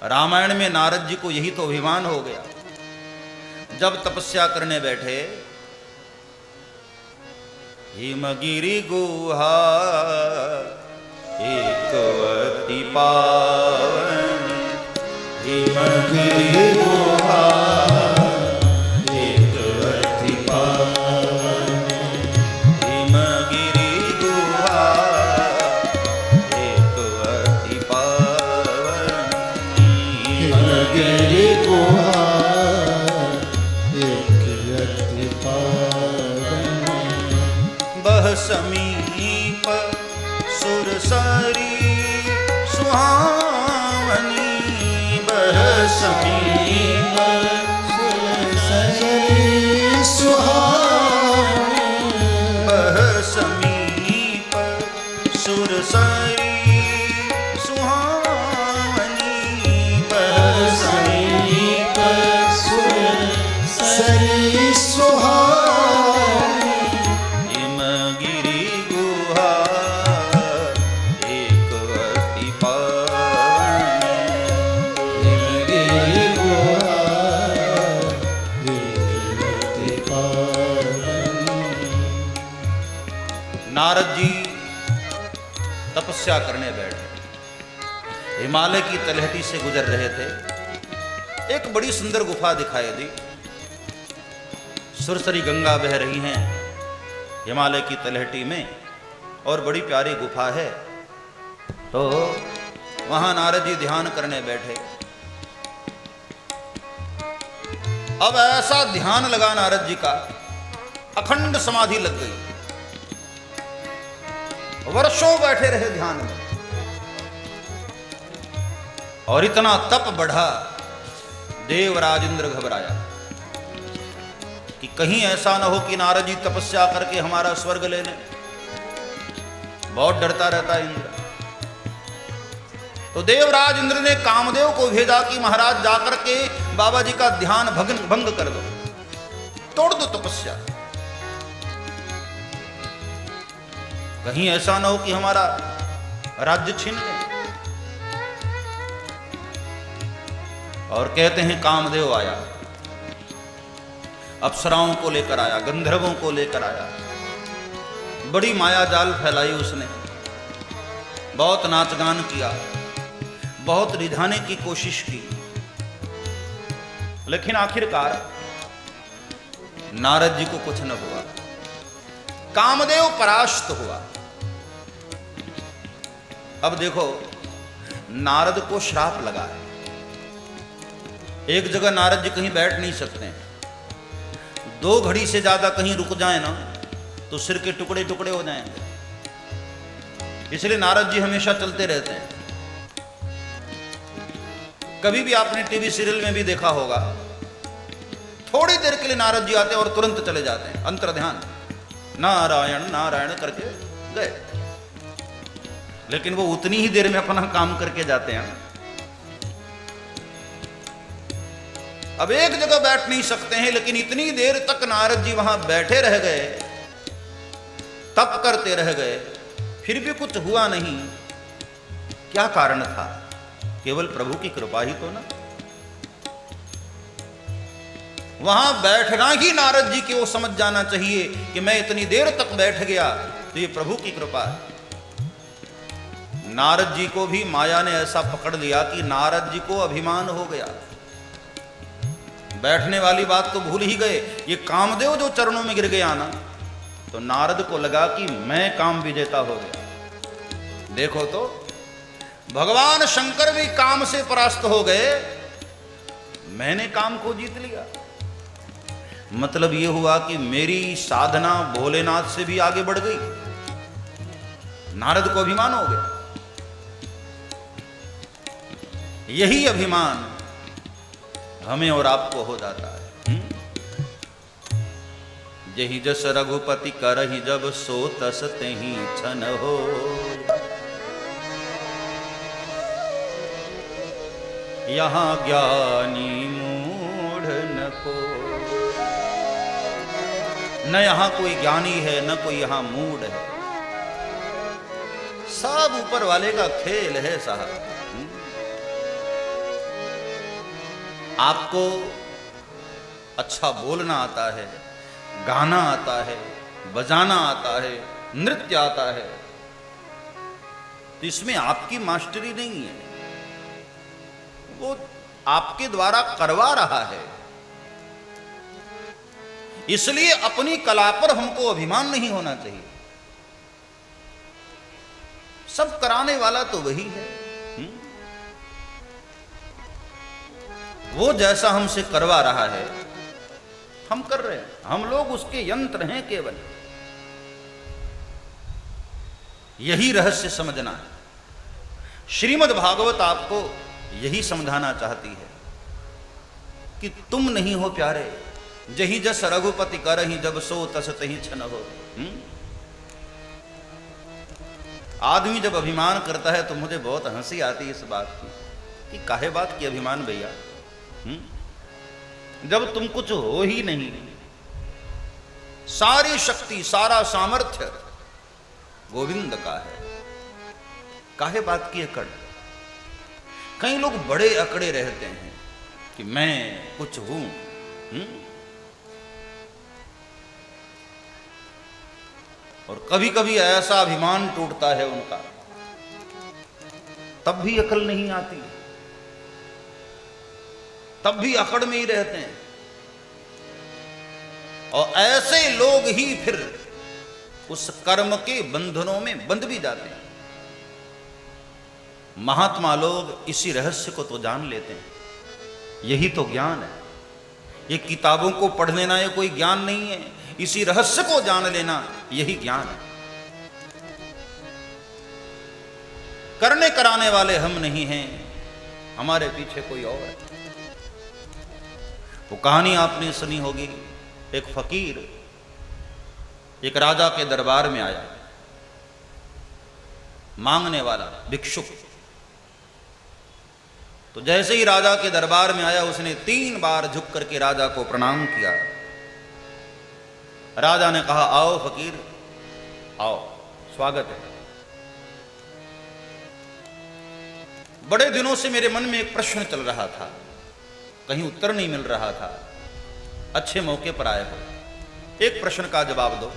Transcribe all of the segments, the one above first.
रामायण में नारद जी को यही तो अभिमान हो गया। जब तपस्या करने बैठे, हिमगिरि गुहा एक अति पावन, हिमगिरि गुहा एक अति पावन, हिमगिरि गुहा एक अति पावन, हिमगिरि गुहा एक अति पावन, बह समीप सुरसरी सुहावनी, बह समीप सुरसरी सुहावनी, बह समीप सुरसरी सुहावनी, बह समीप सुरसरी सुहावनी, हिमगिरि गुहा एक अति पावन, हिमगिरि गुहा एक अति पावन। नारद जी तपस्या करने बैठे, हिमालय की तलहटी से गुजर रहे थे। एक बड़ी सुंदर गुफा दिखाई दी। सुरसरी गंगा बह रही हैं हिमालय की तलहटी में और बड़ी प्यारी गुफा है। तो वहां नारद जी ध्यान करने बैठे। अब ऐसा ध्यान लगा नारद जी का, अखंड समाधि लग गई। वर्षों बैठे रहे ध्यान में और इतना तप बढ़ा, देवराज इंद्र घबराया कि कहीं ऐसा न हो कि नारद जी तपस्या करके हमारा स्वर्ग ले लें। बहुत डरता रहता इंद्र। तो देवराज इंद्र ने कामदेव को भेजा कि महाराज जाकर के बाबा जी का ध्यान भंग कर दो, तोड़ दो तपस्या। कहीं ऐसा न हो कि हमारा राज्य छीन ले। और कहते हैं कामदेव आया, अप्सराओं को लेकर आया, गंधर्वों को लेकर आया। बड़ी माया जाल फैलाई उसने, बहुत नाचगान किया, बहुत रिझाने की कोशिश की, लेकिन आखिरकार नारद जी को कुछ न हुआ। कामदेव परास्त हुआ। अब देखो, नारद को श्राप लगा है। एक जगह नारद जी कहीं बैठ नहीं सकते। 2 घड़ी से ज्यादा कहीं रुक जाए ना तो सिर के टुकड़े टुकड़े हो जाएंगे। इसलिए नारद जी हमेशा चलते रहते हैं। कभी भी आपने टीवी सीरियल में भी देखा होगा, थोड़ी देर के लिए नारद जी आते हैं और तुरंत चले जाते हैं, अंतर ध्यान नारायण नारायण करके गए। लेकिन वो उतनी ही देर में अपना काम करके जाते हैं। अब एक जगह बैठ नहीं सकते हैं, लेकिन इतनी देर तक नारद जी वहां बैठे रह गए, तप करते रह गए, फिर भी कुछ हुआ नहीं। क्या कारण था? केवल प्रभु की कृपा ही तो ना। वहां बैठना ही नारद जी के वो समझ जाना चाहिए कि मैं इतनी देर तक बैठ गया तो ये प्रभु की कृपा है। नारद जी को भी माया ने ऐसा पकड़ लिया कि नारद जी को अभिमान हो गया। बैठने वाली बात तो भूल ही गए। ये कामदेव जो चरणों में गिर गया ना, तो नारद को लगा कि मैं काम विजेता हो गया। देखो तो, भगवान शंकर भी काम से परास्त हो गए, मैंने काम को जीत लिया। मतलब यह हुआ कि मेरी साधना भोलेनाथ से भी आगे बढ़ गई। नारद को अभिमान हो गया। यही अभिमान हमें और आपको हो जाता है। यही जस रघुपति करहि जब सो तस तेहि छन हो। यहाँ ज्ञानी मूढ़ न को, न यहाँ कोई ज्ञानी है न कोई यहाँ मूढ़ है। सब ऊपर वाले का खेल है साहब। आपको अच्छा बोलना आता है, गाना आता है, बजाना आता है, नृत्य आता है, तो इसमें आपकी मास्टरी नहीं है, वो आपके द्वारा करवा रहा है। इसलिए अपनी कला पर हमको अभिमान नहीं होना चाहिए। सब कराने वाला तो वही है। वो जैसा हमसे करवा रहा है हम कर रहे हैं, हम लोग उसके यंत्र हैं केवल। यही रहस्य समझना है। श्रीमद् भागवत आपको यही समझाना चाहती है कि तुम नहीं हो प्यारे, जही जस रघुपति करहि जब सो तस तही छन हो। आदमी जब अभिमान करता है तो मुझे बहुत हंसी आती है इस बात की कि काहे बात की अभिमान भैया, जब तुम कुछ हो ही नहीं, सारी शक्ति सारा सामर्थ्य गोविंद का है, काहे बात की अकड़। कई लोग बड़े अकड़े रहते हैं कि मैं कुछ हूं। और कभी कभी ऐसा अभिमान टूटता है उनका, तब भी अकल नहीं आती, तब भी अकड़ में ही रहते हैं। और ऐसे लोग ही फिर उस कर्म के बंधनों में बंध भी जाते हैं। महात्मा लोग इसी रहस्य को तो जान लेते हैं। यही तो ज्ञान है। ये किताबों को पढ़ लेना ये कोई ज्ञान नहीं है, इसी रहस्य को जान लेना यही ज्ञान है। करने कराने वाले हम नहीं हैं, हमारे पीछे कोई और है। वो कहानी आपने सुनी होगी, एक फकीर एक राजा के दरबार में आया, मांगने वाला भिक्षुक। तो जैसे ही राजा के दरबार में आया उसने 3 बार झुक करके राजा को प्रणाम किया। राजा ने कहा, आओ फकीर आओ, स्वागत है। बड़े दिनों से मेरे मन में एक प्रश्न चल रहा था, कहीं उत्तर नहीं मिल रहा था। अच्छे मौके पर आए हो, एक प्रश्न का जवाब दो।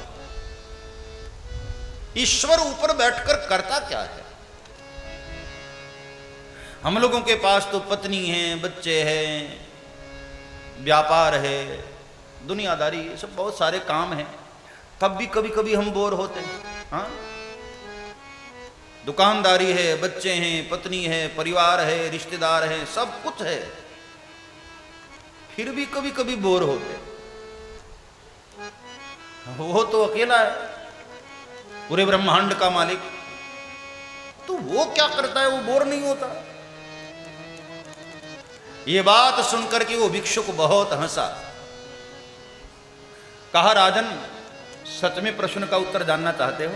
ईश्वर ऊपर बैठकर करता क्या है? हम लोगों के पास तो पत्नी है, बच्चे हैं, व्यापार है, दुनियादारी, सब बहुत सारे काम हैं, तब भी कभी कभी हम बोर होते हैं। हाँ, दुकानदारी है, बच्चे हैं, पत्नी है, परिवार है, रिश्तेदार है, सब कुछ है, फिर भी कभी कभी बोर होते। वो तो अकेला है, पूरे ब्रह्मांड का मालिक, तो वो क्या करता है, वो बोर नहीं होता। ये बात सुनकर के वो भिक्षुक बहुत हंसा। कहा, राजन सच में प्रश्न का उत्तर जानना चाहते हो?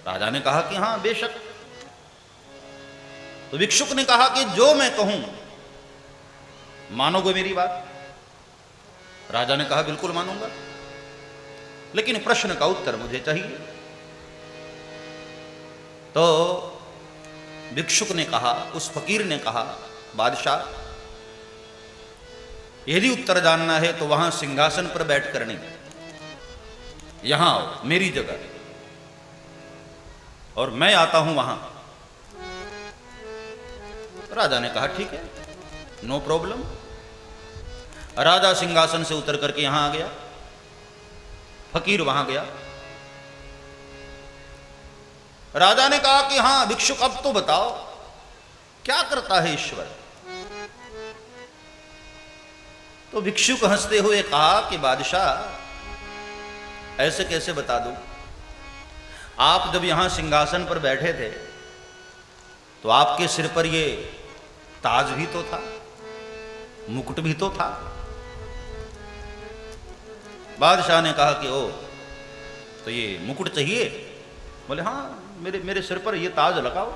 राजा ने कहा कि हां बेशक। तो भिक्षुक ने कहा कि जो मैं कहूं मानोगे मेरी बात? राजा ने कहा बिल्कुल मानूंगा, लेकिन प्रश्न का उत्तर मुझे चाहिए। तो भिक्षुक ने कहा, उस फकीर ने कहा, बादशाह यदि उत्तर जानना है तो वहां सिंहासन पर बैठकर नहीं, यहां आओ मेरी जगह, और मैं आता हूं वहां। राजा ने कहा ठीक है, नो प्रॉब्लम। राजा सिंहासन से उतर करके यहां आ गया, फकीर वहां गया। राजा ने कहा कि हां भिक्षुक, अब तो बताओ क्या करता है ईश्वर? तो भिक्षुक हंसते हुए कहा कि बादशाह ऐसे कैसे बता दूं? आप जब यहां सिंहासन पर बैठे थे तो आपके सिर पर ये ताज भी तो था, मुकुट भी तो था। बादशाह ने कहा कि ओ, तो ये मुकुट चाहिए? बोले हाँ, मेरे सिर पर ये ताज लगाओ।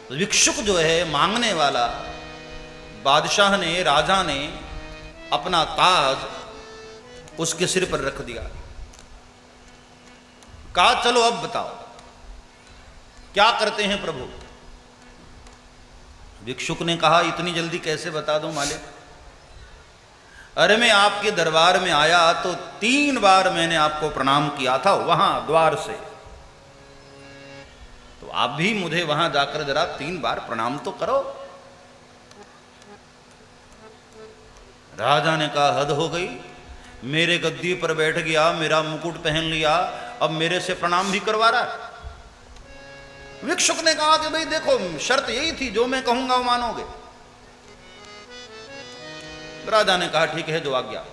तो भिक्षुक जो है, मांगने वाला, बादशाह ने, राजा ने अपना ताज उसके सिर पर रख दिया। कहा चलो अब बताओ क्या करते हैं प्रभु? भिक्षुक ने कहा इतनी जल्दी कैसे बता दूं मालिक? अरे मैं आपके दरबार में आया तो 3 बार मैंने आपको प्रणाम किया था वहां द्वार से, तो आप भी मुझे वहां जाकर जरा 3 बार प्रणाम तो करो। राजा ने कहा हद हो गई, मेरे गद्दी पर बैठ गया, मेरा मुकुट पहन लिया, अब मेरे से प्रणाम भी करवा रहा है। भिक्षुक ने कहा कि भाई देखो शर्त यही थी, जो मैं कहूंगा वो मानोगे। राजा ने कहा ठीक है जो आज्ञा।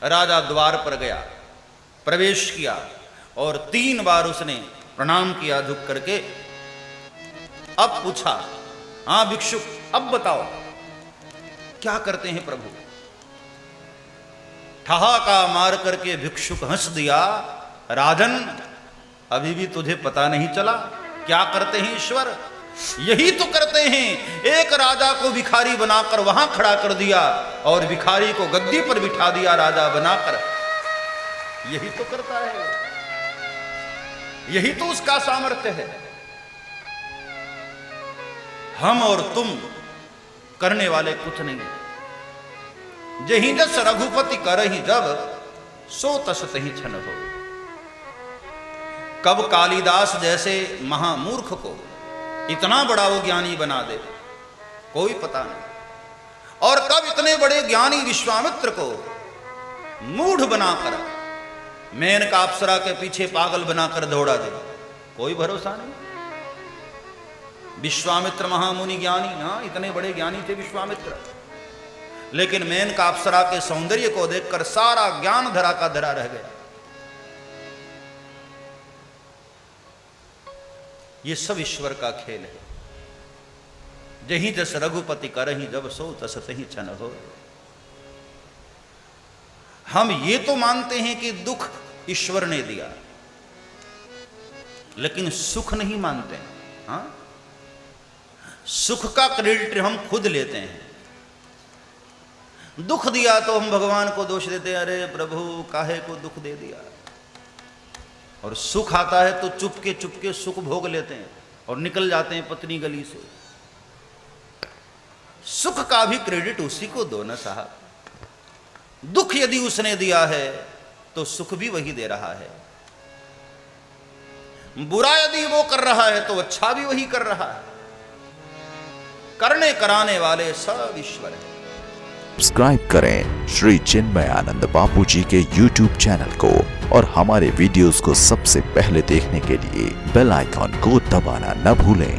राजा द्वार पर गया, प्रवेश किया और 3 बार उसने प्रणाम किया झुक करके। अब पूछा, हाँ भिक्षुक अब बताओ क्या करते हैं प्रभु? ठहाका मार करके भिक्षुक हंस दिया, राजन अभी भी तुझे पता नहीं चला क्या करते हैं ईश्वर? यही तो करते हैं, एक राजा को भिखारी बनाकर वहां खड़ा कर दिया और भिखारी को गद्दी पर बिठा दिया राजा बनाकर। यही तो करता है, यही तो उसका सामर्थ्य है। हम और तुम करने वाले कुछ नहीं। जही जस रघुपति करहि जब, सो तस तहि छन हो। कब कालिदास जैसे महामूर्ख को इतना बड़ा वो ज्ञानी बना दे कोई पता नहीं, और कब इतने बड़े ज्ञानी विश्वामित्र को मूढ़ बनाकर मेनका अप्सरा के पीछे पागल बनाकर दौड़ा दे कोई भरोसा नहीं। विश्वामित्र महामुनि ज्ञानी, ना इतने बड़े ज्ञानी थे विश्वामित्र, लेकिन मेनका अप्सरा के सौंदर्य को देखकर सारा ज्ञान धरा का धरा रह गया। ये सब ईश्वर का खेल है। जही जस रघुपति करहि जब, सो तस तहि छन हो। हम ये तो मानते हैं कि दुख ईश्वर ने दिया, लेकिन सुख नहीं मानते हैं। हाँ, सुख का क्रेडिट हम खुद लेते हैं। दुख दिया तो हम भगवान को दोष देते हैं, अरे प्रभु काहे को दुख दे दिया। और सुख आता है तो चुपके चुपके सुख भोग लेते हैं और निकल जाते हैं पत्नी गली से। सुख का भी क्रेडिट उसी को दो ना साहब। दुख यदि उसने दिया है तो सुख भी वही दे रहा है। बुरा यदि वो कर रहा है तो अच्छा भी वही कर रहा है। करने कराने वाले सब ईश्वर है। सब्सक्राइब करें श्री चिन्मयानंद बापू जी के YouTube चैनल को और हमारे वीडियोस को सबसे पहले देखने के लिए बेल आइकॉन को दबाना न भूलें।